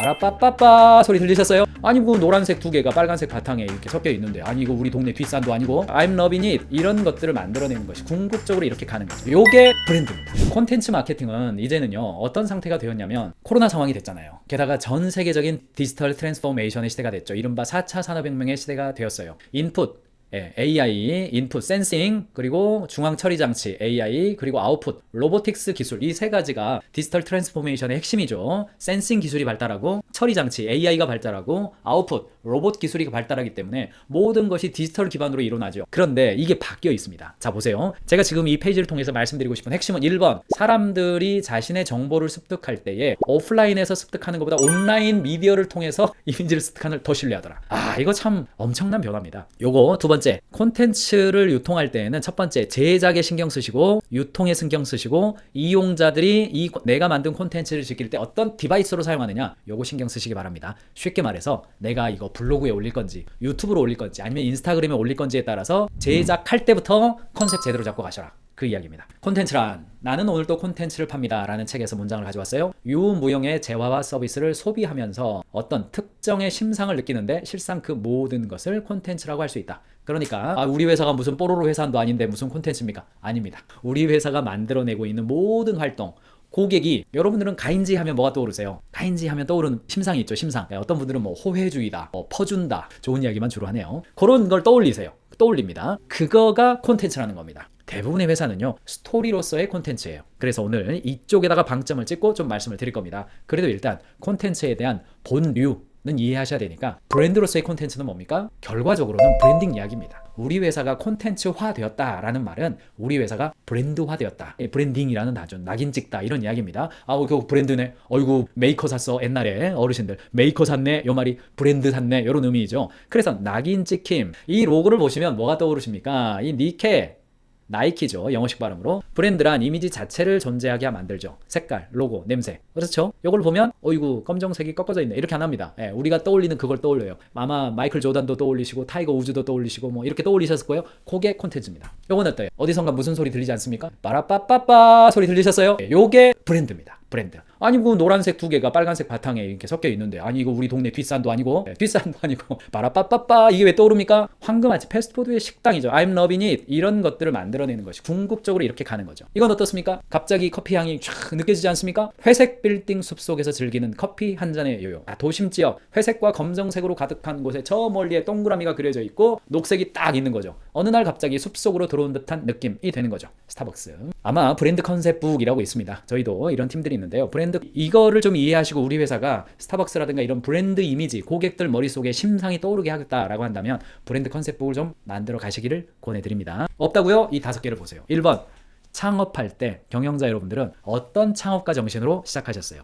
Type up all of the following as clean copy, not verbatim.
빠라빠빠빠 소리 들리셨어요? 아니 그 노란색 두 개가 빨간색 바탕에 이렇게 섞여 있는데 아니 이거 우리 동네 뒷산도 아니고 I'm loving it 이런 것들을 만들어내는 것이 궁극적으로 이렇게 가는 거죠. 요게 브랜드입니다. 콘텐츠 마케팅은 이제는요 어떤 상태가 되었냐면 코로나 상황이 됐잖아요. 게다가 전 세계적인 디지털 트랜스포메이션의 시대가 됐죠. 이른바 4차 산업혁명의 시대가 되었어요. 인풋 AI, 인풋, 센싱, 그리고 중앙 처리 장치, AI, 그리고 아웃풋, 로보틱스 기술 이 세 가지가 디지털 트랜스포메이션의 핵심이죠. 센싱 기술이 발달하고 처리 장치, AI가 발달하고 아웃풋, 로봇 기술이 발달하기 때문에 모든 것이 디지털 기반으로 일어나죠. 그런데 이게 바뀌어 있습니다. 자 보세요. 제가 지금 이 페이지를 통해서 말씀드리고 싶은 핵심은 1번 사람들이 자신의 정보를 습득할 때에 오프라인에서 습득하는 것보다 온라인 미디어를 통해서 이미지를 습득하는 걸 더 신뢰하더라. 이거 참 엄청난 변화입니다. 요거 두 번째 콘텐츠를 유통할 때에는 첫 번째 제작에 신경 쓰시고 유통에 신경 쓰시고 이용자들이 내가 만든 콘텐츠를 즐길 때 어떤 디바이스로 사용하느냐 요거 신경 쓰시기 바랍니다. 쉽게 말해서 내가 이거 블로그에 올릴 건지 유튜브로 올릴 건지 아니면 인스타그램에 올릴 건지에 따라서 제작할 때부터 컨셉 제대로 잡고 가셔라. 그 이야기입니다. 콘텐츠란 나는 오늘 또 콘텐츠를 팝니다 라는 책에서 문장을 가져왔어요. 유무용의 재화와 서비스를 소비하면서 어떤 특정의 심상을 느끼는데 실상 그 모든 것을 콘텐츠라고 할 수 있다. 그러니까 우리 회사가 무슨 뽀로로 회사도 아닌데 무슨 콘텐츠입니까? 아닙니다. 우리 회사가 만들어내고 있는 모든 활동 고객이 여러분들은 가인지 하면 뭐가 떠오르세요? 가인지 하면 떠오르는 심상이 있죠. 심상. 어떤 분들은 뭐 호혜주의다, 퍼준다 좋은 이야기만 주로 하네요. 그런 걸 떠올립니다. 그거가 콘텐츠라는 겁니다. 대부분의 회사는요 스토리로서의 콘텐츠예요. 그래서 오늘 이쪽에다가 방점을 찍고 좀 말씀을 드릴 겁니다. 그래도 일단 콘텐츠에 대한 본류는 이해하셔야 되니까 브랜드로서의 콘텐츠는 뭡니까? 결과적으로는 브랜딩 이야기입니다. 우리 회사가 콘텐츠화 되었다라는 말은 우리 회사가 브랜드화 되었다. 브랜딩이라는 단어 낙인 찍다 이런 이야기입니다. 그 브랜드네. 어이구 메이커 샀어. 옛날에 어르신들 메이커 샀네. 요 말이 브랜드 샀네. 이런 의미죠. 그래서 낙인 찍힘. 이 로고를 보시면 뭐가 떠오르십니까? 이 니케 나이키죠. 영어식 발음으로. 브랜드란 이미지 자체를 존재하게 만들죠. 색깔, 로고, 냄새. 그렇죠? 이걸 보면 어이구 검정색이 꺾어져 있네. 이렇게 안 합니다. 우리가 떠올리는 그걸 떠올려요. 아마 마이클 조단도 떠올리시고 타이거 우즈도 떠올리시고 뭐 이렇게 떠올리셨을 거예요. 그게 콘텐츠입니다. 요건 어때요? 어디선가 무슨 소리 들리지 않습니까? 빠라빠빠빠 소리 들리셨어요? 요게 브랜드입니다. 브랜드. 아니 그 노란색 두 개가 빨간색 바탕에 이렇게 섞여 있는데 아니 이거 우리 동네 뒷산도 아니고 뒷산도 아니고 빠라빠빠빠 이게 왜 떠오릅니까? 황금아치 패스트푸드의 식당이죠. I'm loving it 이런 것들을 만들어내는 것이 궁극적으로 이렇게 가는 거죠. 이건 어떻습니까? 갑자기 커피 향이 쫙 느껴지지 않습니까? 회색 빌딩 숲속에서 즐기는 커피 한 잔의 요요. 도심 지역 회색과 검정색으로 가득한 곳에 저 멀리에 동그라미가 그려져 있고 녹색이 딱 있는 거죠. 어느 날 갑자기 숲속으로 들어온 듯한 느낌이 되는 거죠. 스타벅스. 아마 브랜드 컨셉북이라고 있습니다. 저희도 이런 팀들이 있는데요. 브랜드 이거를 좀 이해하시고 우리 회사가 스타벅스라든가 이런 브랜드 이미지 고객들 머릿속에 심상이 떠오르게 하겠다라고 한다면 브랜드 컨셉북을 좀 만들어 가시기를 권해드립니다. 없다고요? 이 5개를 보세요. 1번 창업할 때 경영자 여러분들은 어떤 창업가 정신으로 시작하셨어요?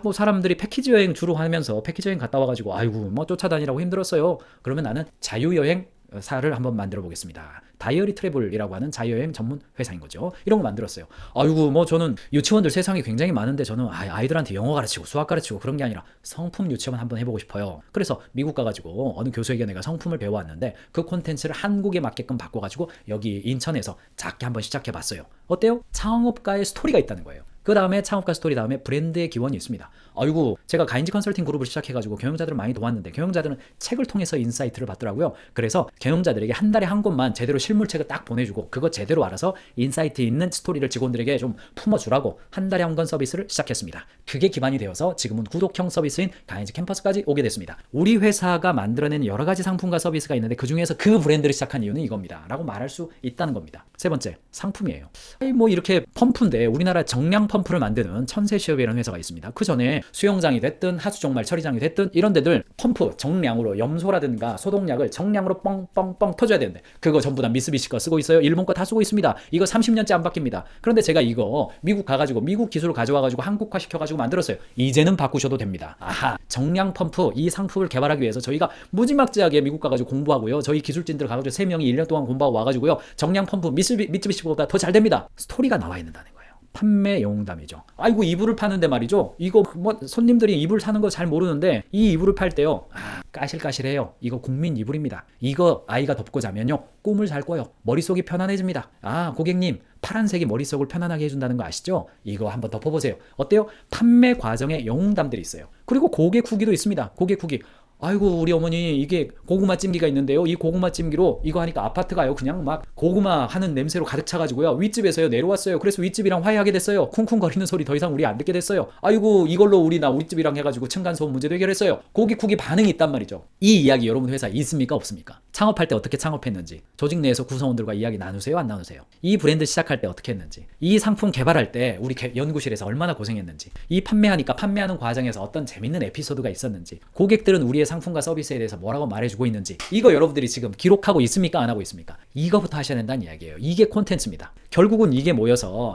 뭐 사람들이 패키지 여행 주로 하면서 패키지 여행 갔다 와가지고 아이고 뭐 쫓아다니라고 힘들었어요. 그러면 나는 자유여행 사를 한번 만들어 보겠습니다. 다이어리 트래블이라고 하는 자유여행 전문 회사인 거죠. 이런 거 만들었어요. 아이고 뭐 저는 유치원들 세상에 굉장히 많은데 저는 아이들한테 영어 가르치고 수학 가르치고 그런 게 아니라 성품 유치원 한번 해보고 싶어요. 그래서 미국 가가지고 어느 교수에게 내가 성품을 배워왔는데 그 콘텐츠를 한국에 맞게끔 바꿔가지고 여기 인천에서 작게 한번 시작해봤어요. 어때요? 창업가의 스토리가 있다는 거예요. 그 다음에 창업가 스토리 다음에 브랜드의 기원이 있습니다. 아이고 제가 가인지 컨설팅 그룹을 시작해가지고 경영자들을 많이 도왔는데 경영자들은 책을 통해서 인사이트를 받더라고요. 그래서 경영자들에게 한 달에 한 권만 제대로 실물책을 딱 보내주고 그거 제대로 알아서 인사이트 있는 스토리를 직원들에게 좀 품어주라고 한 달에 한 권 서비스를 시작했습니다. 그게 기반이 되어서 지금은 구독형 서비스인 가인지 캠퍼스까지 오게 됐습니다. 우리 회사가 만들어낸 여러 가지 상품과 서비스가 있는데 그 중에서 그 브랜드를 시작한 이유는 이겁니다 라고 말할 수 있다는 겁니다. 세 번째 상품이에요. 뭐 이렇게 펌프인데 우리나라 정량 펌프를 만드는 천세시업이라는 회사가 있습니다. 그 전에 수영장이 됐든 하수종말 처리장이 됐든 이런 데들 펌프 정량으로 염소라든가 소독약을 정량으로 뻥뻥뻥 터져야 되는데 그거 전부 다 미쓰비시 거 쓰고 있어요. 일본 거 다 쓰고 있습니다. 이거 30년째 안 바뀝니다. 그런데 제가 이거 미국 가가지고 미국 기술을 가져와가지고 한국화 시켜가지고 만들었어요. 이제는 바꾸셔도 됩니다. 정량 펌프 이 상품을 개발하기 위해서 저희가 무지막지하게 미국 가가지고 공부하고요. 저희 기술진들 가가지고 3명이 1년 동안 공부하고 와가지고요. 정량 펌프 미쓰비시보다 더 잘 됩니다. 스토리가 나와 있는다는 거예요. 판매 영웅담이죠. 아이고 이불을 파는데 말이죠. 이거 뭐 손님들이 이불 사는 거 잘 모르는데 이 이불을 팔 때요. 까실까실해요. 이거 국민 이불입니다. 이거 아이가 덮고 자면요. 꿈을 잘 꿔요. 머릿속이 편안해집니다. 고객님 파란색이 머릿속을 편안하게 해준다는 거 아시죠? 이거 한번 덮어보세요. 어때요? 판매 과정에 영웅담들이 있어요. 그리고 고객 후기도 있습니다. 고객 후기. 아이고 우리 어머니 이게 고구마 찜기가 있는데요. 이 고구마 찜기로 이거 하니까 아파트 가요. 그냥 막 고구마 하는 냄새로 가득 차가지고요. 윗집에서요 내려왔어요. 그래서 윗집이랑 화해하게 됐어요. 쿵쿵거리는 소리 더 이상 우리 안 듣게 됐어요. 아이고 이걸로 우리 집이랑 해가지고 층간소음 문제도 해결했어요. 고객 후기 반응이 있단 말이죠. 이 이야기 여러분 회사에 있습니까 없습니까? 창업할 때 어떻게 창업했는지, 조직 내에서 구성원들과 이야기 나누세요 안 나누세요? 이 브랜드 시작할 때 어떻게 했는지, 이 상품 개발할 때 우리 연구실에서 얼마나 고생했는지, 이 판매하니까 판매하는 과정에서 어떤 재밌는 에피소드가 있었는지, 고객들은 우리의 상품과 서비스에 대해서 뭐라고 말해주고 있는지, 이거 여러분들이 지금 기록하고 있습니까 안 하고 있습니까? 이거부터 하셔야 된다는 이야기예요. 이게 콘텐츠입니다. 결국은 이게 모여서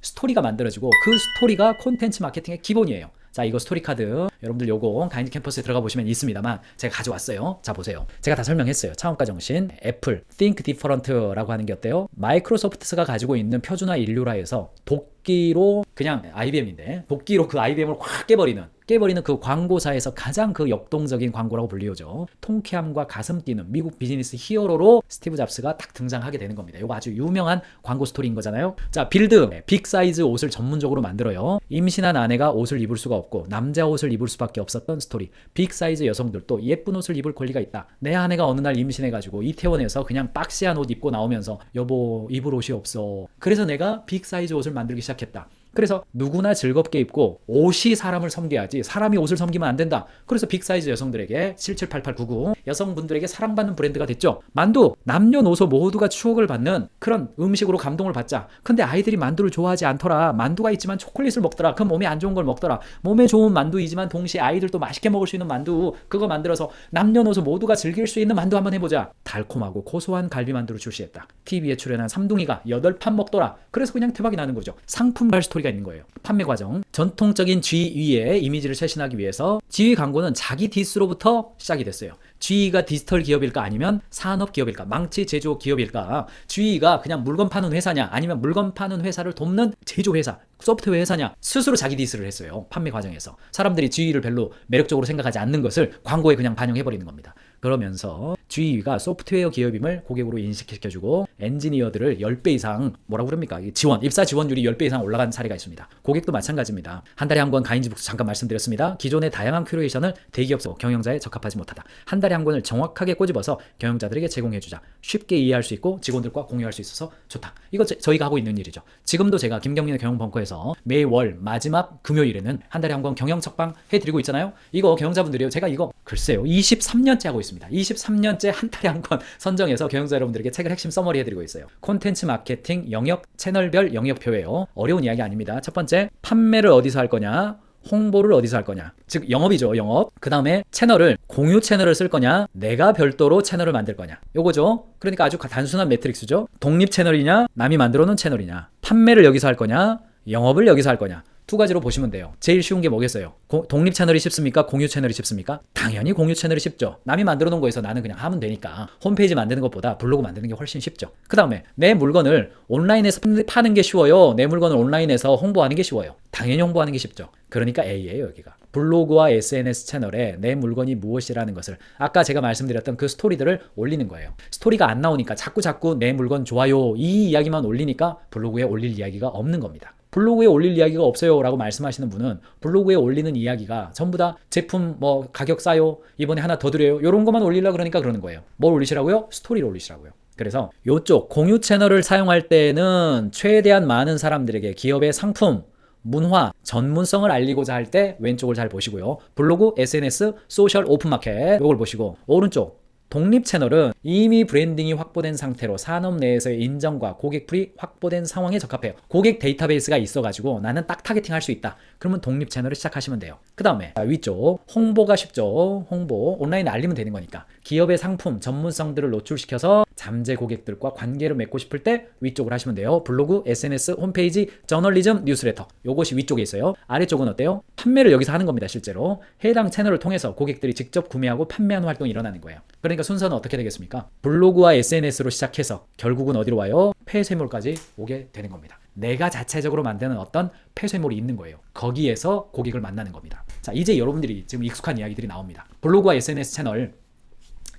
스토리가 만들어지고 그 스토리가 콘텐츠 마케팅의 기본이에요. 자, 이거 스토리 카드 여러분들 요거 가인드 캠퍼스에 들어가 보시면 있습니다만 제가 가져왔어요. 자, 보세요. 제가 다 설명했어요. 창업가 정신, 애플, Think Different라고 하는 게 어때요? 마이크로소프트가 가지고 있는 표준화 인류라에서 도끼로 그냥 IBM인데 도끼로 그 IBM을 확 깨버리는 그 광고사에서 가장 그 역동적인 광고라고 불리우죠. 통쾌함과 가슴 뛰는 미국 비즈니스 히어로로 스티브 잡스가 딱 등장하게 되는 겁니다. 이거 아주 유명한 광고 스토리인 거잖아요. 자, 빌드 빅 사이즈 옷을 전문적으로 만들어요. 임신한 아내가 옷을 입을 수가 없고 남자 옷을 입을 수밖에 없었던 스토리. 빅 사이즈 여성들도 예쁜 옷을 입을 권리가 있다. 내 아내가 어느 날 임신해가지고 이태원에서 그냥 박시한 옷 입고 나오면서 여보 입을 옷이 없어. 그래서 내가 빅 사이즈 옷을 만들기 시작했다. 그래서 누구나 즐겁게 입고 옷이 사람을 섬겨야지 사람이 옷을 섬기면 안 된다. 그래서 빅사이즈 여성들에게 778899 여성분들에게 사랑받는 브랜드가 됐죠. 만두 남녀노소 모두가 추억을 받는 그런 음식으로 감동을 받자. 근데 아이들이 만두를 좋아하지 않더라. 만두가 있지만 초콜릿을 먹더라. 그럼 몸에 안 좋은 걸 먹더라. 몸에 좋은 만두이지만 동시에 아이들도 맛있게 먹을 수 있는 만두 그거 만들어서 남녀노소 모두가 즐길 수 있는 만두 한번 해보자. 달콤하고 고소한 갈비만두를 출시했다. TV에 출연한 삼둥이가 8판 먹더라. 그래서 그냥 대박이 나는 거죠. 상품발 스토리가 있는 거예요. 판매 과정. 전통적인 GE의 이미지를 쇄신하기 위해서 GE 광고는 자기 디스로부터 시작이 됐어요. GE가 디지털 기업일까 아니면 산업 기업일까? 망치 제조 기업일까? GE가 그냥 물건 파는 회사냐 아니면 물건 파는 회사를 돕는 제조 회사, 소프트웨어 회사냐? 스스로 자기 디스를 했어요. 판매 과정에서. 사람들이 GE를 별로 매력적으로 생각하지 않는 것을 광고에 그냥 반영해버리는 겁니다. 그러면서 GE가 소프트웨어 기업임을 고객으로 인식시켜주고 엔지니어들을 10배 이상 뭐라고 그럽니까? 입사 지원율이 10배 이상 올라간 사례가 있습니다. 고객도 마찬가지입니다. 한 달에 한 권 가인즈북스 잠깐 말씀드렸습니다. 기존의 다양한 큐레이션을 대기업 경영자에 적합하지 못하다. 한 달에 한 권을 정확하게 꼬집어서 경영자들에게 제공해주자. 쉽게 이해할 수 있고 직원들과 공유할 수 있어서 좋다. 이거 저희가 하고 있는 일이죠. 지금도 제가 김경민의 경영벙커에서 매월 마지막 금요일에는 한 달에 한 권 경영 척방 해드리고 있잖아요. 이거 경영자분들이요. 제가 이거 글쎄요 23년째 하고 있습니다. 23년째 한 달에 한 권 선정해서 경영자 여러분들에게 책을 핵심 서머리 해드리고 있어요. 콘텐츠 마케팅 영역 채널별 영역표예요. 어려운 이야기 아닙니다. 첫 번째, 판매를 어디서 할 거냐, 홍보를 어디서 할 거냐, 즉 영업이죠. 영업. 그 다음에 채널을 공유 채널을 쓸 거냐, 내가 별도로 채널을 만들 거냐, 요거죠. 그러니까 아주 단순한 매트릭스죠. 독립 채널이냐, 남이 만들어 놓은 채널이냐, 판매를 여기서 할 거냐, 영업을 여기서 할 거냐, 두 가지로 보시면 돼요. 제일 쉬운 게 뭐겠어요? 독립 채널이 쉽습니까? 공유 채널이 쉽습니까? 당연히 공유 채널이 쉽죠. 남이 만들어 놓은 거에서 나는 그냥 하면 되니까 홈페이지 만드는 것보다 블로그 만드는 게 훨씬 쉽죠. 그 다음에 내 물건을 온라인에서 파는 게 쉬워요? 내 물건을 온라인에서 홍보하는 게 쉬워요? 당연히 홍보하는 게 쉽죠. 그러니까 A예요, 여기가. 블로그와 SNS 채널에 내 물건이 무엇이라는 것을 아까 제가 말씀드렸던 그 스토리들을 올리는 거예요. 스토리가 안 나오니까 자꾸 내 물건 좋아요 이 이야기만 올리니까 블로그에 올릴 이야기가 없는 겁니다. 블로그에 올릴 이야기가 없어요 라고 말씀하시는 분은 블로그에 올리는 이야기가 전부 다 제품 뭐 가격 싸요, 이번에 하나 더 드려요, 이런 것만 올리려고 그러니까 그러는 거예요. 뭘 올리시라고요? 스토리를 올리시라고요. 그래서 이쪽 공유 채널을 사용할 때는 최대한 많은 사람들에게 기업의 상품, 문화, 전문성을 알리고자 할 때 왼쪽을 잘 보시고요. 블로그, SNS, 소셜, 오픈마켓 이걸 보시고, 오른쪽 독립 채널은 이미 브랜딩이 확보된 상태로 산업 내에서의 인정과 고객풀이 확보된 상황에 적합해요. 고객 데이터베이스가 있어가지고 나는 딱 타겟팅 할 수 있다. 그러면 독립 채널을 시작하시면 돼요. 그 다음에 위쪽 홍보가 쉽죠. 홍보 온라인에 알리면 되는 거니까 기업의 상품 전문성들을 노출시켜서 잠재 고객들과 관계를 맺고 싶을 때 위쪽을 하시면 돼요. 블로그, SNS, 홈페이지, 저널리즘, 뉴스레터. 요것이 위쪽에 있어요. 아래쪽은 어때요? 판매를 여기서 하는 겁니다. 실제로 해당 채널을 통해서 고객들이 직접 구매하고 판매하는 활동이 일어나는 거예요. 그러니까 순서는 어떻게 되겠습니까? 블로그와 SNS로 시작해서 결국은 어디로 와요? 폐쇄물까지 오게 되는 겁니다. 내가 자체적으로 만드는 어떤 폐쇄물이 있는 거예요. 거기에서 고객을 만나는 겁니다. 자, 이제 여러분들이 지금 익숙한 이야기들이 나옵니다. 블로그와 SNS 채널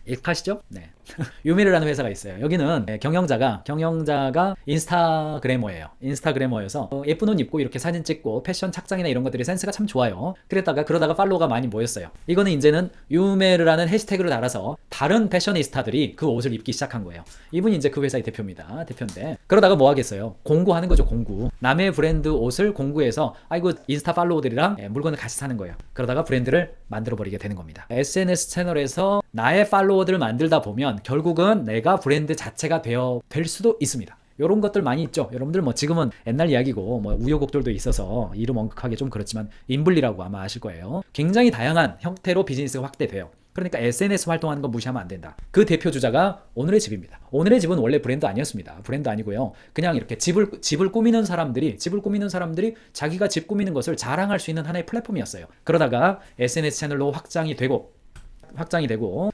익숙하시죠? 네. 유미르라는 회사가 있어요. 여기는 경영자가 인스타그래머예요. 인스타그래머여서 예쁜 옷 입고 이렇게 사진 찍고 패션 착장이나 이런 것들이 센스가 참 좋아요. 그러다가 팔로워가 많이 모였어요. 이거는 이제는 유메르라는 해시태그를 달아서 다른 패셔니스타들이 그 옷을 입기 시작한 거예요. 이분이 이제 그 회사의 대표입니다. 대표인데 그러다가 뭐 하겠어요? 공구하는 거죠. 공구. 남의 브랜드 옷을 공구해서 아이고 인스타 팔로워들이랑 물건을 같이 사는 거예요. 그러다가 브랜드를 만들어 버리게 되는 겁니다. SNS 채널에서 나의 팔로워들을 만들다 보면 결국은 내가 브랜드 자체가 될 수도 있습니다. 이런 것들 많이 있죠. 여러분들 뭐 지금은 옛날 이야기고 뭐 우여곡절도 있어서 이름 언급하기 좀 그렇지만 인블리라고 아마 아실 거예요. 굉장히 다양한 형태로 비즈니스가 확대돼요. 그러니까 SNS 활동하는 거 무시하면 안 된다. 그 대표 주자가 오늘의 집입니다. 오늘의 집은 원래 브랜드 아니었습니다. 브랜드 아니고요. 그냥 이렇게 집을 꾸미는 사람들이 자기가 집 꾸미는 것을 자랑할 수 있는 하나의 플랫폼이었어요. 그러다가 SNS 채널로 확장이 되고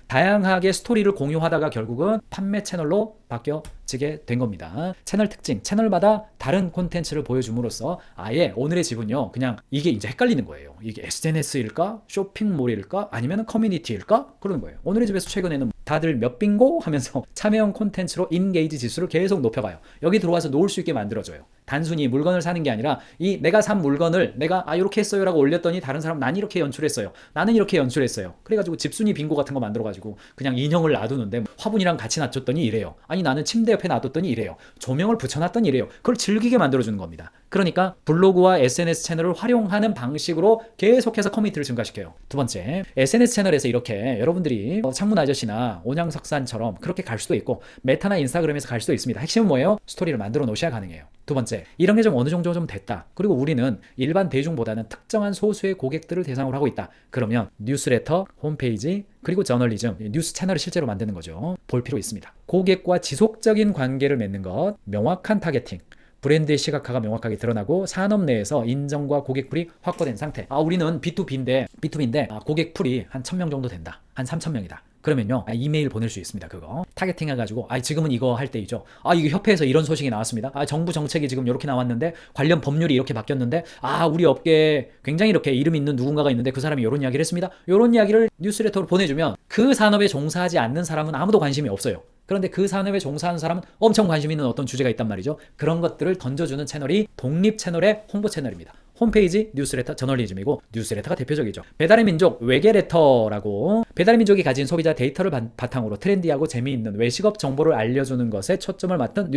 다양하게 스토리를 공유하다가 결국은 판매 채널로 바뀌어지게 된 겁니다. 채널 특징, 채널마다 다른 콘텐츠를 보여줌으로써 아예 오늘의 집은요, 그냥 이게 이제 헷갈리는 거예요. 이게 SNS일까? 쇼핑몰일까? 아니면 커뮤니티일까? 그러는 거예요. 오늘의 집에서 최근에는 다들 몇 빙고 하면서 참여형 콘텐츠로 인게이지 지수를 계속 높여가요. 여기 들어와서 놓을 수 있게 만들어줘요. 단순히 물건을 사는 게 아니라 내가 산 물건을 내가 이렇게 했어요 라고 올렸더니 다른 사람 난 이렇게 연출했어요. 나는 이렇게 연출했어요. 그래가지고 집순이 빙고 같은 거 만들어가지고 그냥 인형을 놔두는데 화분이랑 같이 놔뒀더니 이래요. 아니 나는 침대 옆에 놔뒀더니 이래요. 조명을 붙여놨더니 이래요. 그걸 즐기게 만들어주는 겁니다. 그러니까 블로그와 SNS 채널을 활용하는 방식으로 계속해서 커뮤니티를 증가시켜요. 두 번째, SNS 채널에서 이렇게 여러분들이 창문 아저씨나 온양석산처럼 그렇게 갈 수도 있고 메타나 인스타그램에서 갈 수도 있습니다. 핵심은 뭐예요? 스토리를 만들어 놓으셔야 가능해요. 두 번째, 이런 게 좀 어느 정도 좀 됐다. 그리고 우리는 일반 대중보다는 특정한 소수의 고객들을 대상으로 하고 있다. 그러면 뉴스레터, 홈페이지, 그리고 저널리즘, 뉴스 채널을 실제로 만드는 거죠. 볼 필요 있습니다. 고객과 지속적인 관계를 맺는 것, 명확한 타겟팅, 브랜드의 시각화가 명확하게 드러나고 산업 내에서 인정과 고객풀이 확보된 상태. 우리는 B2B인데 고객풀이 한 1000명 정도 된다. 한 3000명이다. 그러면요, 이메일 보낼 수 있습니다. 그거 타겟팅 해가지고 지금은 이거 할 때이죠. 이거 협회에서 이런 소식이 나왔습니다. 정부 정책이 지금 이렇게 나왔는데 관련 법률이 이렇게 바뀌었는데 우리 업계에 굉장히 이렇게 이름 있는 누군가가 있는데 그 사람이 이런 이야기를 했습니다. 이런 이야기를 뉴스레터로 보내주면 그 산업에 종사하지 않는 사람은 아무도 관심이 없어요. 그런데 그 산업에 종사하는 사람은 엄청 관심 있는 어떤 주제가 있단 말이죠. 그런 것들을 던져주는 채널이 독립 채널의 홍보 채널입니다. 홈페이지, 뉴스레터, 저널리즘이고 뉴스레터가 대표적이죠. 배달의 민족 외계레터라고 배달의 민족이 가진 소비자 데이터를 바탕으로 트렌디하고 재미있는 외식업 정보를 알려주는 것에 초점을 맞춘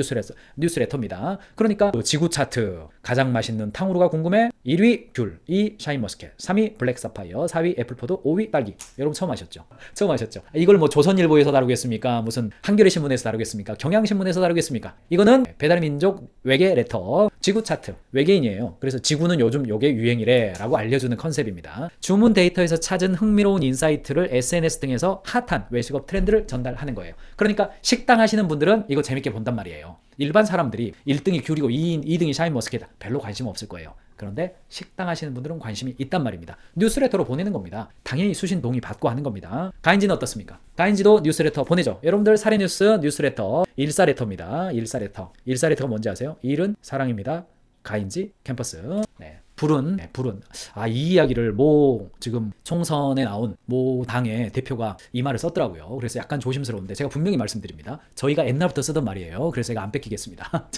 뉴스레터입니다. 그러니까 지구 차트, 가장 맛있는 탕후루가 궁금해 1위 귤, 2위 샤인머스켓, 3위 블랙 사파이어, 4위 애플포도, 5위 딸기. 여러분 처음 하셨죠? 이걸 뭐 조선일보에서 다루겠습니까? 무슨 한겨레 신문에서 다루겠습니까? 경향신문에서 다루겠습니까? 이거는 배달의 민족 외계레터, 지구 차트, 외계인이에요. 그래서 지구는 요즘 요게 유행이래 라고 알려주는 컨셉입니다. 주문 데이터에서 찾은 흥미로운 인사이트를 SNS 등에서 핫한 외식업 트렌드를 전달하는 거예요. 그러니까 식당 하시는 분들은 이거 재밌게 본단 말이에요. 일반 사람들이 1등이 귤이고 2등이 샤인머스켓 별로 관심 없을 거예요. 그런데 식당 하시는 분들은 관심이 있단 말입니다. 뉴스레터로 보내는 겁니다. 당연히 수신 동의 받고 하는 겁니다. 가인지는 어떻습니까? 가인지도 뉴스레터 보내죠. 여러분들 사례뉴스 뉴스레터 일사레터입니다. 일사레터가 뭔지 아세요? 일은 사랑입니다. 가인지 캠퍼스. 불은 이 이야기를 지금 총선에 나온 당의 대표가 이 말을 썼더라고요. 그래서 약간 조심스러운데 제가 분명히 말씀드립니다. 저희가 옛날부터 쓰던 말이에요. 그래서 제가 안 뺏기겠습니다.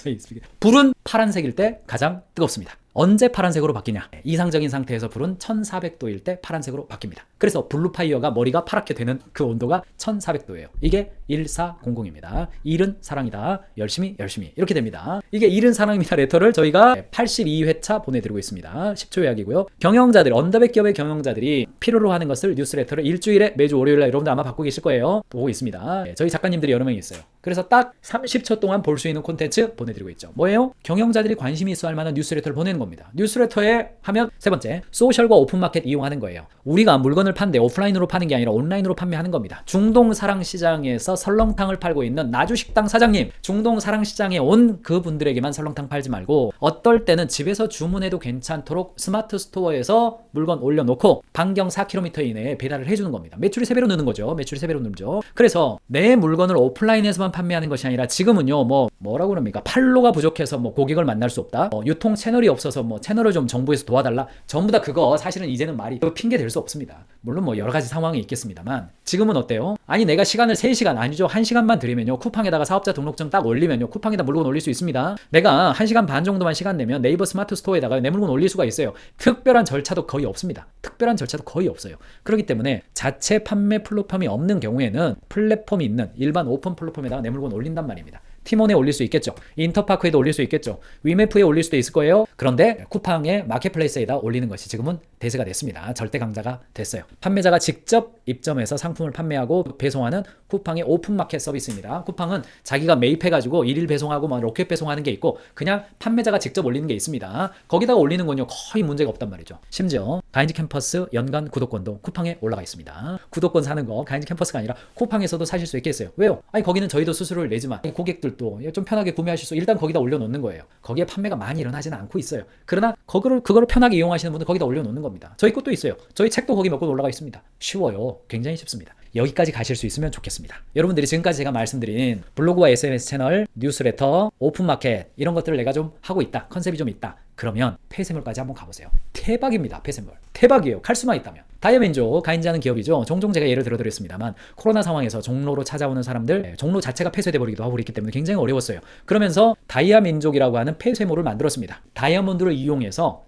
불은 파란색일 때 가장 뜨겁습니다. 언제 파란색으로 바뀌냐? 이상적인 상태에서 불은 1400도일 때 파란색으로 바뀝니다. 그래서 블루파이어가 머리가 파랗게 되는 그 온도가 1400도예요. 이게 1400입니다. 일은 사랑이다. 열심히 이렇게 됩니다. 이게 일은 사랑입니다 레터를 저희가 82회차 보내드리고 있습니다. 10초 요약이고요. 경영자들, 언더백 기업의 경영자들이 필요로 하는 것을 뉴스레터를 일주일에 매주 월요일날 여러분들 아마 받고 계실 거예요. 보고 있습니다. 저희 작가님들이 여러 명이 있어요. 그래서 딱 30초 동안 볼 수 있는 콘텐츠 보내드리고 있죠. 뭐예요? 경영자들이 관심이 있어 할 만한 뉴스레터를 보내는 겁니다. 뉴스레터에 하면 세 번째, 소셜과 오픈마켓 이용하는 거예요. 우리가 물건을 물건을 판대 오프라인으로 파는 게 아니라 온라인으로 판매하는 겁니다. 중동 사랑시장에서 설렁탕을 팔고 있는 나주식당 사장님, 중동 사랑시장에 온 그분들에게만 설렁탕 팔지 말고 어떨 때는 집에서 주문해도 괜찮도록 스마트 스토어에서 물건 올려놓고 반경 4km 이내에 배달을 해주는 겁니다. 매출이 3배로 느는 거죠. 매출이 3배로 늘죠. 그래서 내 물건을 오프라인에서만 판매하는 것이 아니라 지금은요, 뭐라고 그럽니까? 판로가 부족해서 고객을 만날 수 없다. 유통 채널이 없어서 채널을 좀 정부에서 도와달라. 전부 다 그거 사실은 이제는 말이 핑계 될 수 없습니다. 물론 여러 가지 상황이 있겠습니다만 지금은 어때요? 아니 내가 시간을 3시간 아니죠 1시간만 들이면요 쿠팡에다가 사업자 등록증 딱 올리면요 쿠팡에다 물건 올릴 수 있습니다. 내가 1시간 반 정도만 시간 내면 네이버 스마트 스토어에다가 내 물건 올릴 수가 있어요. 특별한 절차도 거의 없습니다. 특별한 절차도 거의 없어요. 그렇기 때문에 자체 판매 플랫폼이 없는 경우에는 플랫폼이 있는 일반 오픈 플랫폼에다가 내 물건 올린단 말입니다. 티몬에 올릴 수 있겠죠. 인터파크에도 올릴 수 있겠죠. 위메프에 올릴 수도 있을 거예요. 그런데 쿠팡의 마켓플레이스에다 올리는 것이 지금은 대세가 됐습니다. 절대 강자가 됐어요. 판매자가 직접 입점해서 상품을 판매하고 배송하는 쿠팡의 오픈마켓 서비스입니다. 쿠팡은 자기가 매입해가지고 일일 배송하고 로켓 배송하는 게 있고 그냥 판매자가 직접 올리는 게 있습니다. 거기다가 올리는 건요 거의 문제가 없단 말이죠. 심지어 가인즈 캠퍼스 연간 구독권도 쿠팡에 올라가 있습니다. 구독권 사는 거 가인즈 캠퍼스가 아니라 쿠팡에서도 사실 수 있겠어요. 왜요? 아니 거기는 저희도 수수료를 내지만 고객들도 좀 편하게 구매하실 수 일단 거기다 올려놓는 거예요. 거기에 판매가 많이 일어나지는 않고 있어요. 그러나 그거를 편하게 이용하시는 분들 거기다 올려놓는 겁니다. 저희 것도 있어요. 저희 책도 거기 몇 권 올라가 있습니다. 쉬워요. 굉장히 쉽습니다. 여기까지 가실 수 있으면 좋겠습니다. 여러분들이 지금까지 제가 말씀드린 블로그와 SNS 채널, 뉴스레터, 오픈마켓 이런 것들을 내가 좀 하고 있다. 컨셉이 좀 있다. 그러면 폐쇄물까지 한번 가보세요. 대박입니다. 폐쇄물. 대박이에요. 칼 수만 있다면. 다이아민족, 가인즈하는 기업이죠. 종종 제가 예를 들어드렸습니다만 코로나 상황에서 종로로 찾아오는 사람들, 종로 자체가 폐쇄돼 버리기도 하고 그랬기 때문에 굉장히 어려웠어요. 그러면서 다이아민족이라고 하는 폐쇄물을 만들었습니다. 다이아몬드를 이용해서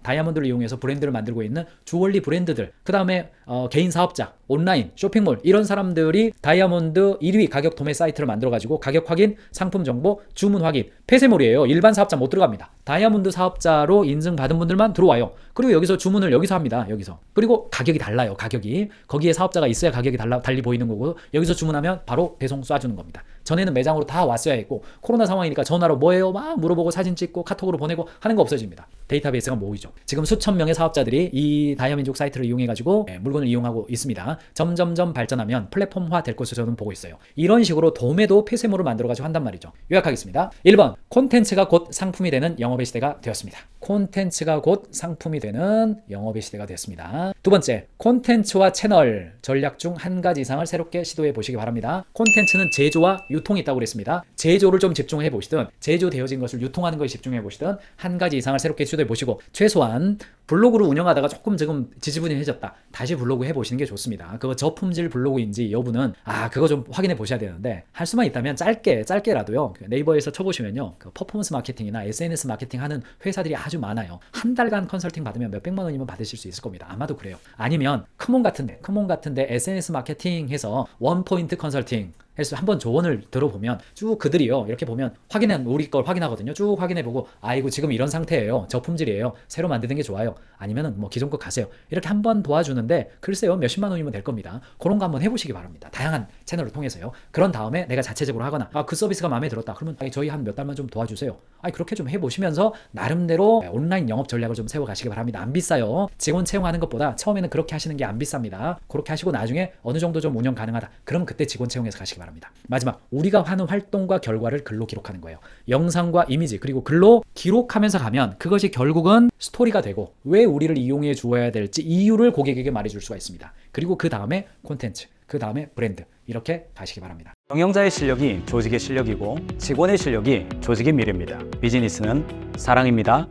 브랜드를 만들고 있는 주얼리 브랜드들, 그 다음에 개인 사업자, 온라인, 쇼핑몰 이런 사람들이 다이아몬드 1위 가격 도매 사이트를 만들어가지고 가격 확인, 상품 정보, 주문 확인, 폐쇄물이에요. 일반 사업자 못 들어갑니다. 다이아몬드 사업자로 인증받은 분들만 들어와요. 그리고 여기서 주문을 여기서 합니다. 여기서. 그리고 가격이 달라요. 가격이. 거기에 사업자가 있어야 가격이 달리 보이는 거고 여기서 주문하면 바로 배송 쏴주는 겁니다. 전에는 매장으로 다 왔어야 했고 코로나 상황이니까 전화로 뭐예요? 막 물어보고 사진 찍고 카톡으로 보내고 하는 거 없어집니다. 데이터베이스가 모이죠. 지금 수천 명의 사업자들이 이 다이아민족 사이트를 이용해가지고 물건을 이용하고 있습니다. 점점점 발전하면 플랫폼화 될 것으로 저는 보고 있어요. 이런 식으로 도매도 폐쇄물을 만들어가지고 한단 말이죠. 요약하겠습니다. 1번, 콘텐츠가 곧 상품이 되는 영업의 시대가 되었습니다. 콘텐츠가 곧 상품이 되는 영업의 시대가 되었습니다. 두 번째, 콘텐츠와 채널 전략 중 한 가지 이상을 새롭게 시도해 보시기 바랍니다. 콘텐츠는 제조와 유통이 있다고 그랬습니다. 제조를 좀 집중해 보시든 제조되어진 것을 유통하는 것에 집중해 보시든 한 가지 이상을 새롭게 시도해 보시고 최소한 블로그를 운영하다가 조금 지금 지지부진해졌다. 다시 블로그 해보시는 게 좋습니다. 그거 저품질 블로그인지 여부는 그거 좀 확인해 보셔야 되는데 할 수만 있다면 짧게라도요. 네이버에서 쳐보시면요. 그 퍼포먼스 마케팅이나 SNS 마케팅 하는 회사들이 아주 많아요. 한 달간 컨설팅 받으면 몇백만 원이면 받으실 수 있을 겁니다. 아마도 그래요. 아니면 크몬 같은데 SNS 마케팅 해서 원포인트 컨설팅 해서 한번 조언을 들어보면 쭉 그들이요 이렇게 보면 우리 걸 확인하거든요. 쭉 확인해보고 이거 지금 이런 상태예요. 저품질이에요. 새로 만드는 게 좋아요. 아니면은 기존 거 가세요. 이렇게 한번 도와주는데 글쎄요 몇십만 원이면 될 겁니다. 그런 거 한번 해보시기 바랍니다. 다양한 채널을 통해서요. 그런 다음에 내가 자체적으로 하거나 그 서비스가 마음에 들었다. 그러면 저희 한 몇 달만 좀 도와주세요. 그렇게 좀 해보시면서 나름대로 온라인 영업 전략을 좀 세워가시기 바랍니다. 안 비싸요. 직원 채용하는 것보다 처음에는 그렇게 하시는 게 안 비쌉니다. 그렇게 하시고 나중에 어느 정도 좀 운영 가능하다. 그럼 그때 직원 채용해서 가시기 바랍니다. 마지막, 우리가 하는 활동과 결과를 글로 기록하는 거예요. 영상과 이미지 그리고 글로 기록하면서 가면 그것이 결국은 스토리가 되고 왜 우리를 이용해 주어야 될지 이유를 고객에게 말해줄 수가 있습니다. 그리고 그 다음에 콘텐츠, 그 다음에 브랜드 이렇게 가시기 바랍니다. 경영자의 실력이 조직의 실력이고 직원의 실력이 조직의 미래입니다. 비즈니스는 사랑입니다.